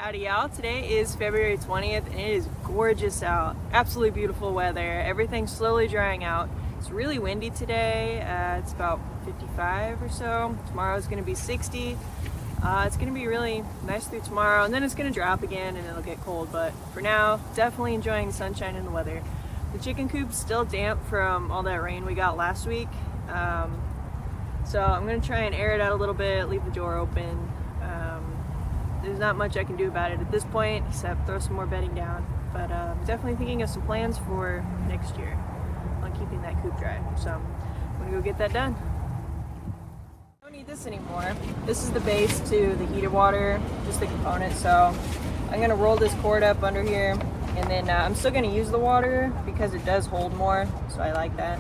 Howdy y'all, today is February 20th and it is gorgeous out. Absolutely beautiful weather. Everything's slowly drying out. It's really windy today. It's about 55 or so. Tomorrow's going to be 60. It's going to be really nice through tomorrow, and then it's going to drop again and it'll get cold, but for now, definitely enjoying the sunshine and the weather. The chicken coop's still damp from all that rain we got last week. So I'm going to try and air it out a little bit, leave the door open. There's not much I can do about it at this point except throw some more bedding down, but I'm definitely thinking of some plans for next year on keeping that coop dry. So I'm going to go get that done. I don't need this anymore. This is the base to the heated water, just the component. So I'm going to roll this cord up under here, and then I'm still going to use the water because it does hold more, so I like that.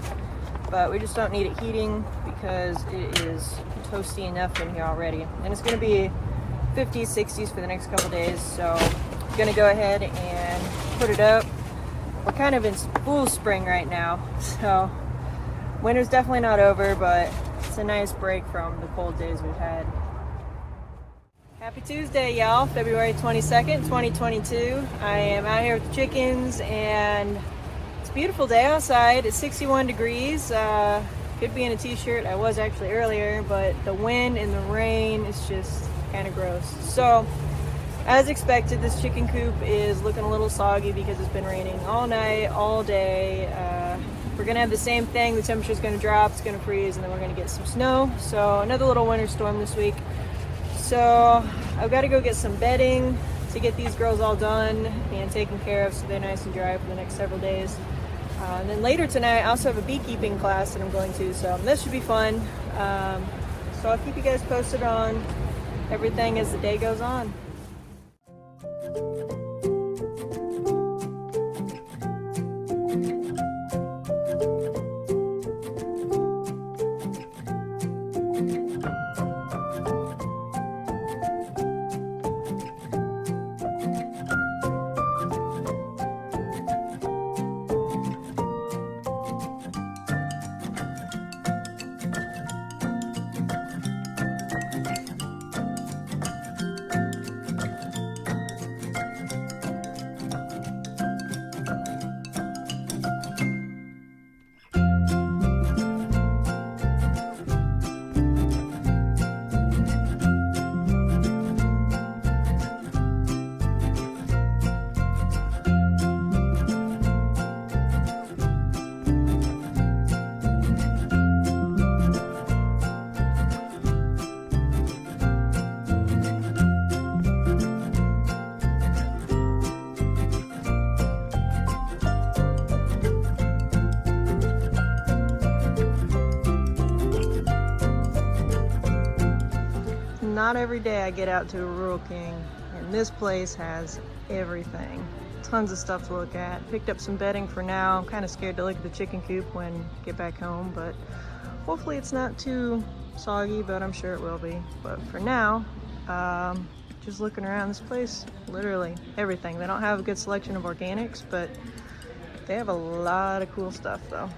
But we just don't need it heating because it is toasty enough in here already. And it's going to be 50s, 60s for the next couple days. So I'm going to go ahead and put it up. We're kind of in full spring right now, so winter's definitely not over, but it's a nice break from the cold days we've had. Happy Tuesday, y'all. February 22nd, 2022. I am out here with the chickens, and it's a beautiful day outside. It's 61 degrees. Could be in a t-shirt. I was actually earlier, but the wind and the rain is just kind of gross. So, as expected, this chicken coop is looking a little soggy because it's been raining all night, all day. We're gonna have the same thing. The temperature's gonna drop, it's gonna freeze, and then we're gonna get some snow. So another little winter storm this week. So I've got to go get some bedding to get these girls all done and taken care of so they're nice and dry for the next several days. And then later tonight, I also have a beekeeping class that I'm going to, so this should be fun. So I'll keep you guys posted on everything as the day goes on. Not every day I get out to a Rural King, and this place has everything. Tons of stuff to look at. Picked up some bedding for now. I'm kind of scared to look at the chicken coop when I get back home, but hopefully it's not too soggy, but I'm sure it will be. But for now, just looking around this place, literally everything. They don't have a good selection of organics, but they have a lot of cool stuff though.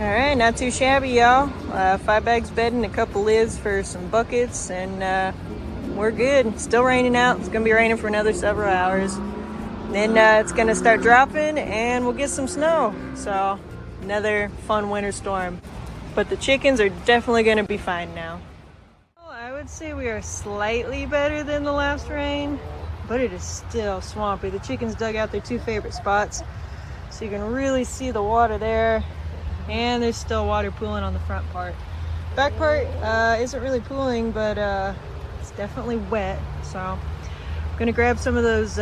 Alright, not too shabby, y'all. 5 bags of bedding, a couple lids for some buckets, and we're good. Still raining out. It's going to be raining for another several hours. Then it's going to start dropping, and we'll get some snow. So, another fun winter storm. But the chickens are definitely going to be fine now. Well, I would say we are slightly better than the last rain, but it is still swampy. The chickens dug out their 2 favorite spots, so you can really see the water there. And there's still water pooling on the front part. Back part isn't really pooling, but it's definitely wet. So I'm gonna grab some of those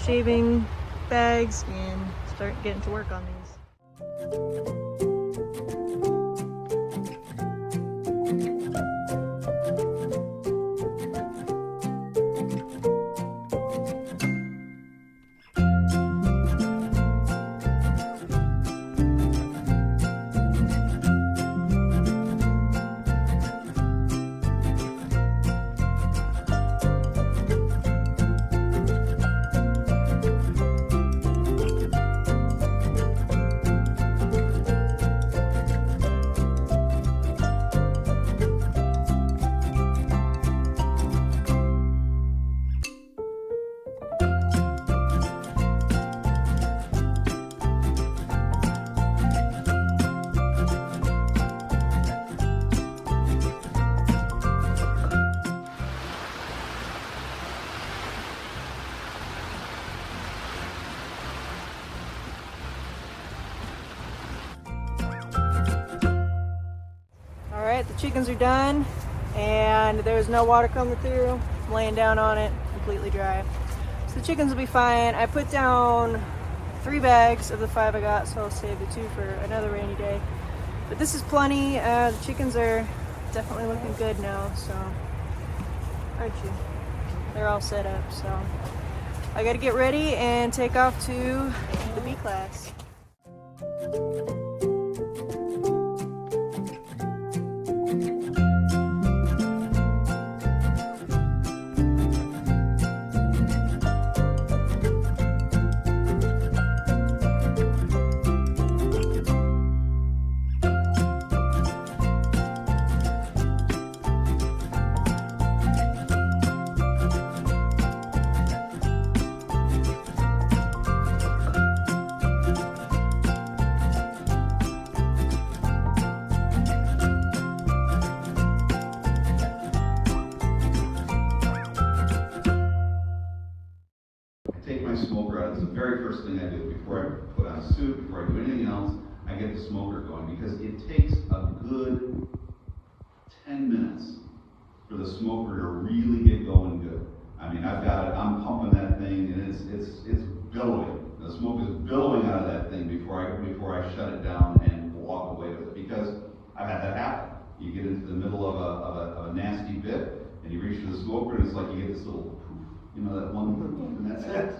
shaving bags and start getting to work on these. chickens are done and there's no water coming through. I'm laying down on it, completely dry. So the chickens will be fine. I put down 3 bags of the 5 I got, so I'll save the 2 for another rainy day. But this is plenty. The chickens are definitely looking good now, so aren't you? They're all set up, so I gotta get ready and take off to the bee class. Take my smoker out. It's the very first thing I do before I put on a suit, before I do anything else. I get the smoker going because it takes a good 10 minutes for the smoker to really get going good. I mean, I've got it. I'm pumping that thing, and it's billowing. The smoke is billowing out of that thing before I shut it down and walk away with it, because I've had that happen. You get into the middle of a nasty bit, and you reach for the smoker, and it's like you get this little poof. You know, that one poof, and that's it.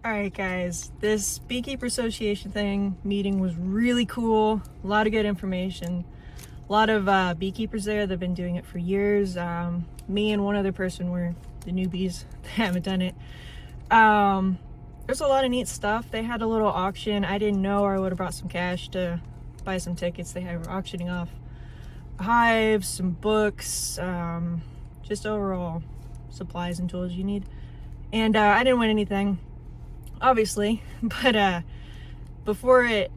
Alright guys, this Beekeeper Association meeting was really cool. A lot of good information. A lot of beekeepers there that have been doing it for years. Me and one other person were the newbies that haven't done it. There's a lot of neat stuff. They had a little auction. I didn't know, or I would have brought some cash to buy some tickets. They were auctioning off hives, some books, just overall supplies and tools you need. And I didn't win anything, obviously, but before the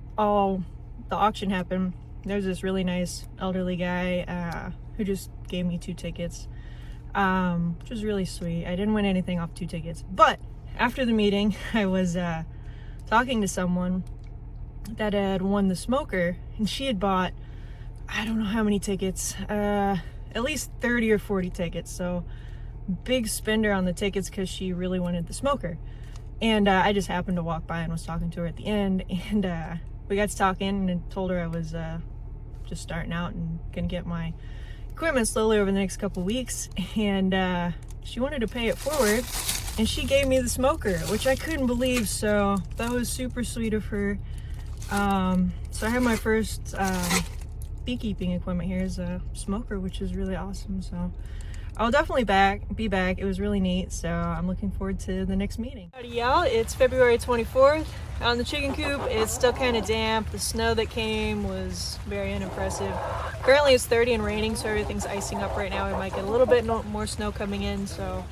auction happened, there's this really nice elderly guy who just gave me 2 tickets, which was really sweet. I didn't win anything off 2 tickets, but after the meeting, I was talking to someone that had won the smoker, and she had bought, I don't know how many tickets, at least 30 or 40 tickets, so big spender on the tickets because she really wanted the smoker. And I just happened to walk by and was talking to her at the end, and we got to talking, and told her I was just starting out and gonna get my equipment slowly over the next couple weeks, and she wanted to pay it forward, and she gave me the smoker, which I couldn't believe, so that was super sweet of her. So I have my first beekeeping equipment here is a smoker, which is really awesome. So I'll definitely be back. It was really neat, so I'm looking forward to the next meeting. Howdy y'all, it's February 24th. Out in the chicken coop, it's still kind of damp. The snow that came was very unimpressive. Currently it's 30 and raining, so everything's icing up right now. We might get a little bit more snow coming in, so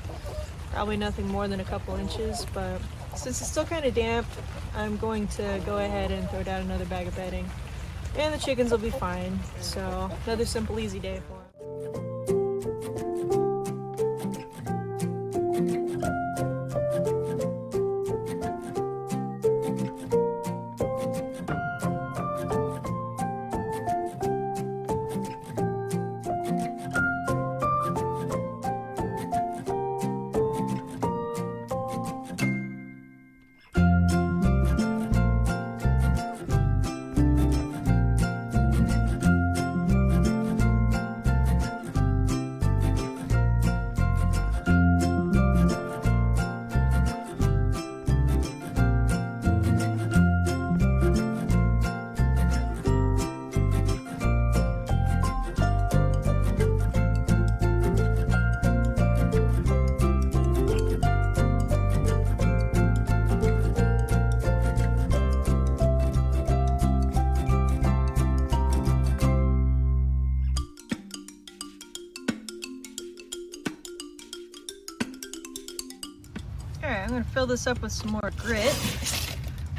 probably nothing more than a couple inches. But since it's still kind of damp, I'm going to go ahead and throw down another bag of bedding, and the chickens will be fine. So another simple, easy day for them. Alright, I'm going to fill this up with some more grit.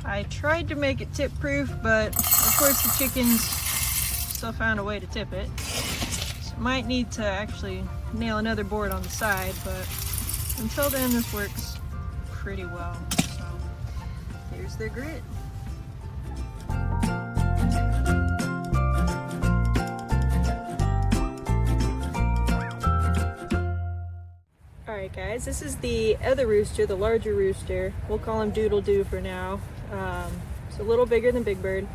I tried to make it tip proof, but of course the chickens still found a way to tip it. So might need to actually nail another board on the side, but until then this works pretty well. So here's their grit. Alright guys, this is the other rooster, the larger rooster. We'll call him Doodle Doo for now. It's a little bigger than Big Bird.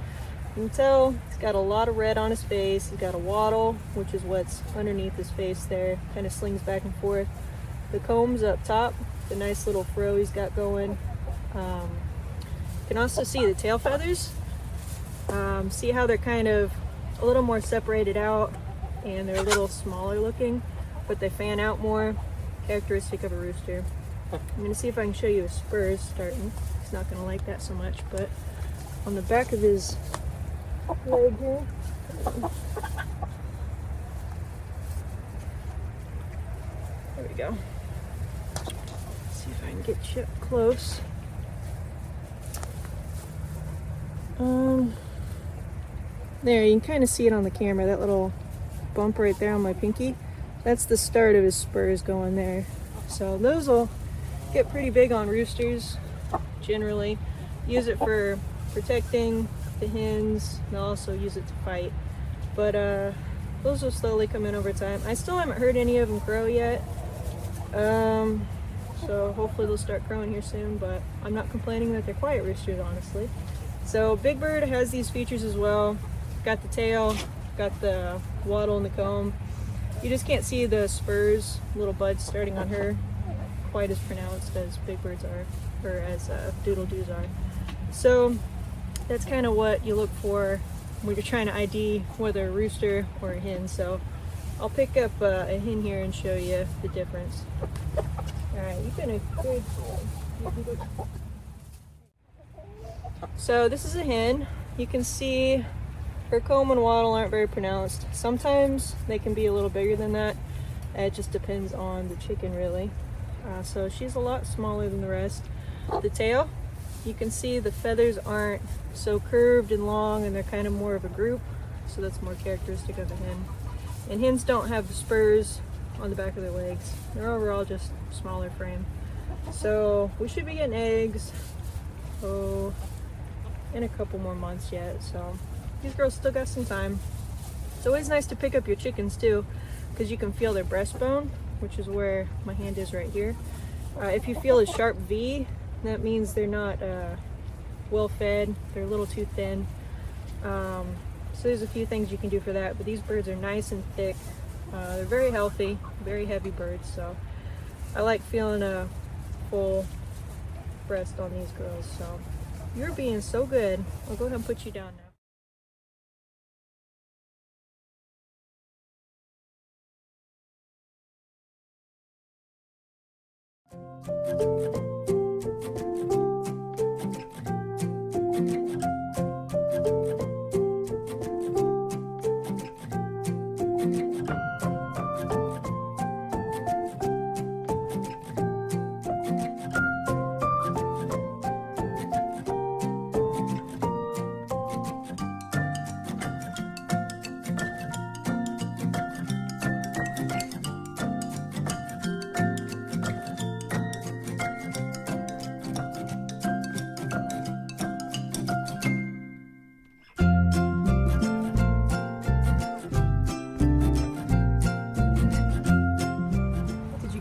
You can tell he's got a lot of red on his face. He's got a wattle, which is what's underneath his face there. Kind of slings back and forth. The comb's up top, the nice little fro he's got going. You can also see the tail feathers. See how they're kind of a little more separated out and they're a little smaller looking, but they fan out more, characteristic of a rooster. I'm going to see if I can show you his spurs starting. He's not going to like that so much, but on the back of his leg here, there we go. See if I can get you up close. There, you can kind of see it on the camera, that little bump right there on my pinky. That's the start of his spurs going there. So those will get pretty big on roosters, generally. Use it for protecting the hens. They'll also use it to fight. But those will slowly come in over time. I still haven't heard any of them crow yet. So hopefully they'll start crowing here soon, but I'm not complaining that they're quiet roosters, honestly. So Big Bird has these features as well. Got the tail, got the wattle and the comb. You just can't see the spurs, little buds starting on her, quite as pronounced as Big Bird's are, or as Doodle Doos are. So that's kind of what you look for when you're trying to ID whether a rooster or a hen. So I'll pick up a hen here and show you the difference. All right, you've been a good boy. So this is a hen. You can see her comb and wattle aren't very pronounced. Sometimes they can be a little bigger than that. It just depends on the chicken, really. So she's a lot smaller than the rest. The tail, you can see the feathers aren't so curved and long, and they're kind of more of a group. So that's more characteristic of a hen. And hens don't have the spurs on the back of their legs. They're overall just smaller frame. So we should be getting eggs, in a couple more months yet. So these girls still got some time. It's always nice to pick up your chickens too, because you can feel their breastbone, which is where my hand is right here. If you feel a sharp V, that means they're not well fed. They're a little too thin. So there's a few things you can do for that, but these birds are nice and thick. They're very healthy, very heavy birds, so I like feeling a full breast on these girls. So you're being so good. I'll go ahead and put you down now.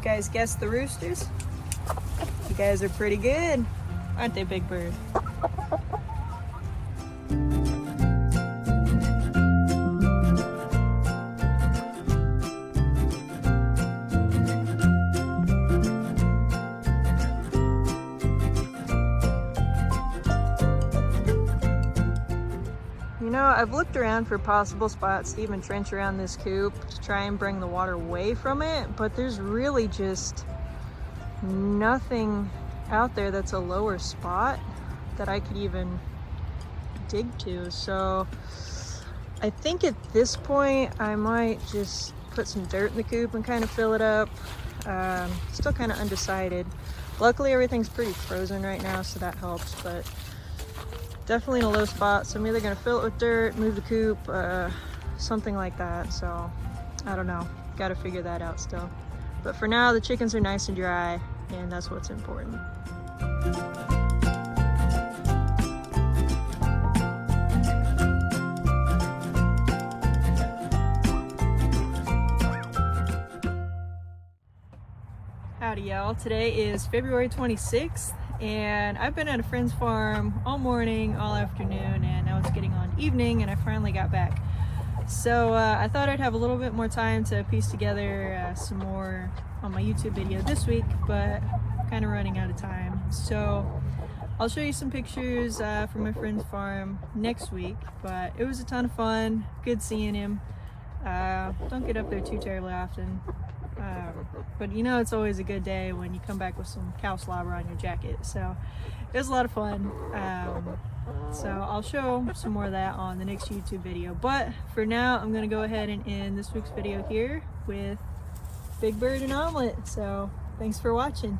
Guys guess the roosters? You guys are pretty good, aren't they, Big Bird? You know, I've looked around for possible spots to even trench around this coop to try and bring the water away from it, but there's really just nothing out there that's a lower spot that I could even dig to. So I think at this point I might just put some dirt in the coop and kind of fill it up. Still kind of undecided. Luckily everything's pretty frozen right now, so that helps, but definitely in a low spot. So I'm either gonna fill it with dirt, move the coop, something like that. So I don't know, gotta figure that out still. But for now, the chickens are nice and dry, and that's what's important. Howdy y'all, today is February 26th and I've been at a friend's farm all morning, all afternoon, and now it's getting on evening and I finally got back. So I thought I'd have a little bit more time to piece together some more on my YouTube video this week, but I'm kind of running out of time. So I'll show you some pictures from my friend's farm next week, but it was a ton of fun, good seeing him. Don't get up there too terribly often. But you know, it's always a good day when you come back with some cow slobber on your jacket. So it was a lot of fun. So I'll show some more of that on the next YouTube video. But for now, I'm gonna go ahead and end this week's video here with Big Bird and Omelet. So thanks for watching.